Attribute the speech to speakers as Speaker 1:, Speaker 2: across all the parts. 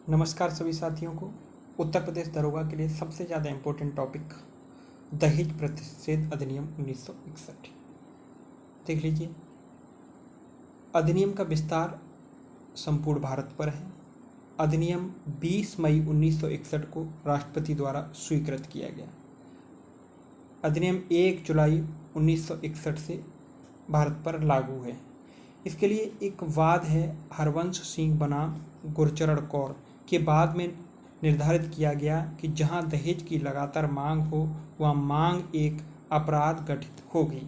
Speaker 1: नमस्कार सभी साथियों को। उत्तर प्रदेश दरोगा के लिए सबसे ज़्यादा इम्पोर्टेंट टॉपिक दहेज प्रतिषेध अधिनियम 1961। देख लीजिए, अधिनियम का विस्तार संपूर्ण भारत पर है। अधिनियम 20 मई 1961 को राष्ट्रपति द्वारा स्वीकृत किया गया। अधिनियम 1 जुलाई 1961 से भारत पर लागू है। इसके लिए एक वाद है हरवंश सिंह बनाम गुरचरण कौर के बाद में निर्धारित किया गया कि जहां दहेज की लगातार मांग हो वहां मांग एक अपराध गठित होगी।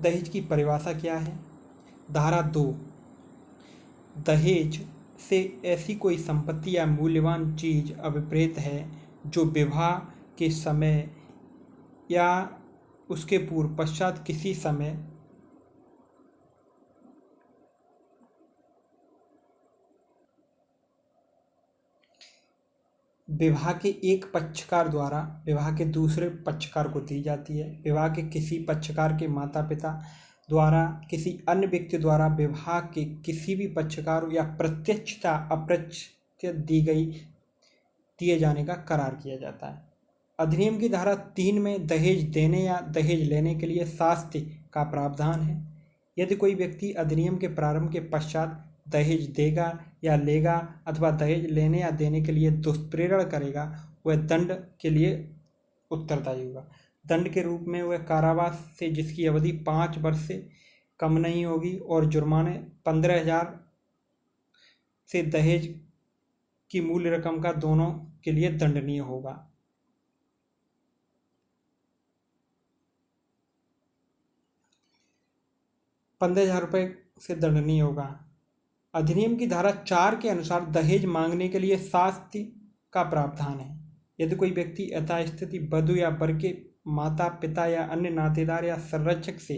Speaker 1: दहेज की परिभाषा क्या है? धारा 2, दहेज से ऐसी कोई संपत्ति या मूल्यवान चीज अभिप्रेत है जो विवाह के समय या उसके पूर्व पश्चात किसी समय विवाह के एक पक्षकार द्वारा विवाह के दूसरे पक्षकार को दी जाती है। विवाह के किसी पक्षकार के माता पिता द्वारा किसी अन्य व्यक्ति द्वारा विवाह के किसी भी पक्षकार या प्रत्यक्ष या अप्रत्यक्ष दिए जाने का करार किया जाता है। अधिनियम की धारा 3 में दहेज देने या दहेज लेने के लिए शास्ति का प्रावधान है। यदि कोई व्यक्ति अधिनियम के प्रारंभ के पश्चात दहेज देगा या लेगा अथवा दहेज लेने या देने के लिए दुष्प्रेरण करेगा, वह दंड के लिए उत्तरदायी होगा। दंड के रूप में वह कारावास से जिसकी अवधि 5 वर्ष से कम नहीं होगी और जुर्माने 15,000 से दहेज की मूल रकम का दोनों के लिए दंडनीय होगा। ₹15,000 से दंडनीय होगा। अधिनियम की धारा 4 के अनुसार दहेज मांगने के लिए शास्ति का प्रावधान है। यदि कोई व्यक्ति यथास्थिति वधू या वर के माता पिता या अन्य नातेदार या संरक्षक से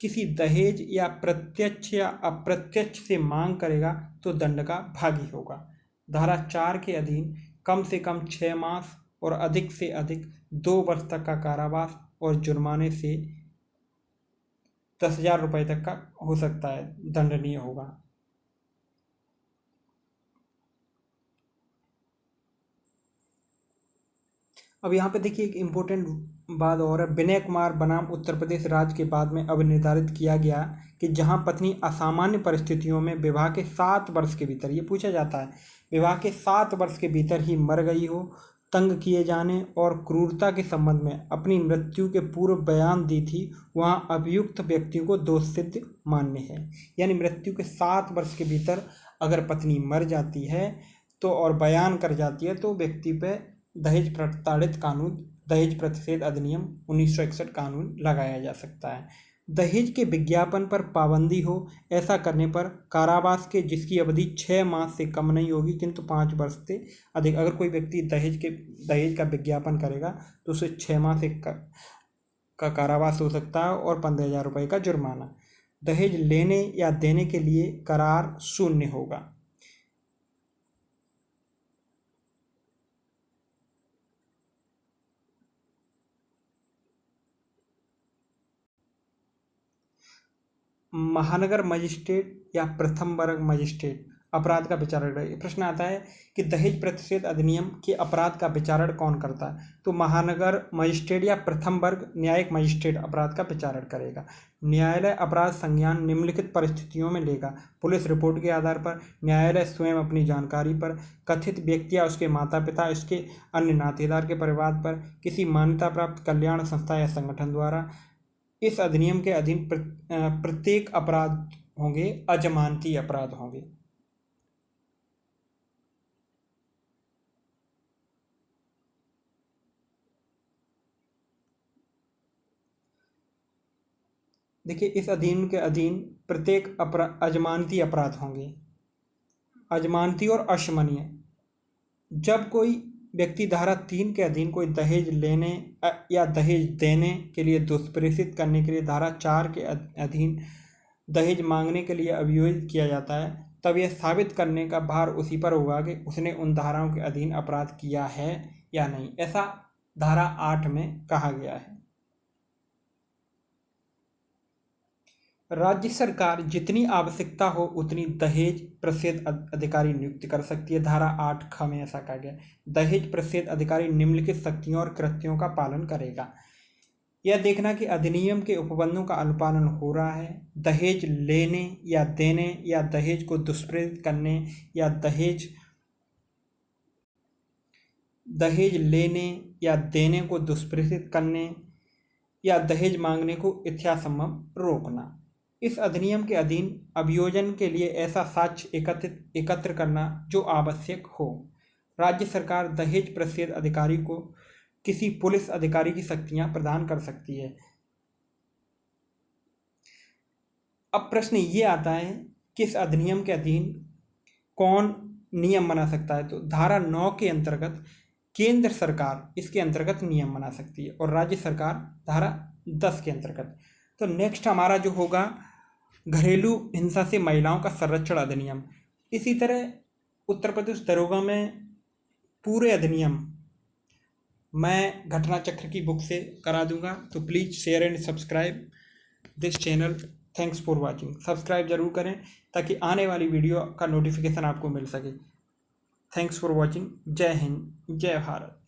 Speaker 1: किसी दहेज या प्रत्यक्ष या अप्रत्यक्ष से मांग करेगा तो दंड का भागी होगा। धारा 4 के अधीन कम से कम 6 मास और अधिक से अधिक 2 वर्ष तक का कारावास और जुर्माने से ₹10,000 तक का हो सकता है, दंडनीय होगा। अब यहाँ पे देखिए एक इम्पोर्टेंट बात और है। विनय कुमार बनाम उत्तर प्रदेश राज्य के बाद में अब निर्धारित किया गया कि जहाँ पत्नी असामान्य परिस्थितियों में विवाह के 7 वर्ष के भीतर, ये पूछा जाता है, विवाह के 7 वर्ष के भीतर ही मर गई हो, तंग किए जाने और क्रूरता के संबंध में अपनी मृत्यु के पूर्व बयान दी थी, वहाँ अभियुक्त व्यक्ति को दोष सिद्ध मान्य है। यानी मृत्यु के 7 वर्ष के भीतर अगर पत्नी मर जाती है तो और बयान कर जाती है तो व्यक्ति पे दहेज प्रताड़ित कानून, दहेज प्रतिषेध अधिनियम 1961 कानून लगाया जा सकता है। दहेज के विज्ञापन पर पाबंदी हो, ऐसा करने पर कारावास के जिसकी अवधि 6 मास से कम नहीं होगी किंतु 5 वर्ष से अधिक। अगर कोई व्यक्ति दहेज का विज्ञापन करेगा तो उसे 6 माह से का कारावास हो सकता है और ₹15,000 का जुर्माना। दहेज लेने या देने के लिए करार शून्य होगा। महानगर मजिस्ट्रेट या प्रथम वर्ग मजिस्ट्रेट अपराध का विचारण करेगा। प्रश्न आता है कि दहेज प्रतिषेध अधिनियम के अपराध का विचारण कौन करता है? तो महानगर मजिस्ट्रेट या प्रथम वर्ग न्यायिक मजिस्ट्रेट अपराध का विचारण करेगा। न्यायालय अपराध संज्ञान निम्नलिखित परिस्थितियों में लेगा: पुलिस रिपोर्ट के आधार पर, न्यायालय स्वयं अपनी जानकारी पर, कथित व्यक्ति या उसके माता पिता, उसके अन्य नातेदार के परिवार पर, किसी मान्यता प्राप्त कल्याण संस्था या संगठन द्वारा। इस अधिनियम के अधीन प्रत्येक अपराध होंगे अजमानती अपराध होंगे। देखिए, इस अधिनियम के अधीन प्रत्येक अजमानती अपराध होंगे, अजमानती और अशमनीय। जब कोई व्यक्ति धारा 3 के अधीन कोई दहेज लेने या दहेज देने के लिए दुष्प्रेषित करने के लिए धारा 4 के अधीन दहेज मांगने के लिए अभियोजित किया जाता है, तब यह साबित करने का भार उसी पर होगा कि उसने उन धाराओं के अधीन अपराध किया है या नहीं। ऐसा धारा 8 में कहा गया है। राज्य सरकार जितनी आवश्यकता हो उतनी दहेज प्रतिषेध अधिकारी नियुक्त कर सकती है। धारा 8 ख में ऐसा कहा गया। दहेज प्रतिषेध अधिकारी निम्नलिखित शक्तियों और कृत्यों का पालन करेगा। यह देखना कि अधिनियम के उपबंधों का अनुपालन हो रहा है। दहेज लेने या देने या दहेज को दुष्प्रेरित करने या दहेज लेने या देने को दुष्प्रेरित करने या दहेज मांगने को यथासंभव रोकना। इस अधिनियम के अधीन अभियोजन के लिए ऐसा साक्ष्य एकत्र करना जो आवश्यक हो। राज्य सरकार दहेज प्रतिषेध अधिकारी को किसी पुलिस अधिकारी की शक्तियां प्रदान कर सकती है। अब प्रश्न ये आता है कि इस अधिनियम के अधीन कौन नियम बना सकता है। तो धारा 9 के अंतर्गत केंद्र सरकार इसके अंतर्गत नियम बना सकती है और राज्य सरकार धारा 10 के अंतर्गत। तो नेक्स्ट हमारा जो होगा घरेलू हिंसा से महिलाओं का संरक्षण अधिनियम। इसी तरह उत्तर प्रदेश दरोगा में पूरे अधिनियम मैं घटना चक्र की बुक से करा दूंगा। तो please share and subscribe this channel. Thanks for watching. Subscribe जरूर करें ताकि आने वाली वीडियो का नोटिफिकेशन आपको मिल सके। Thanks for watching. जय हिंद, जय भारत।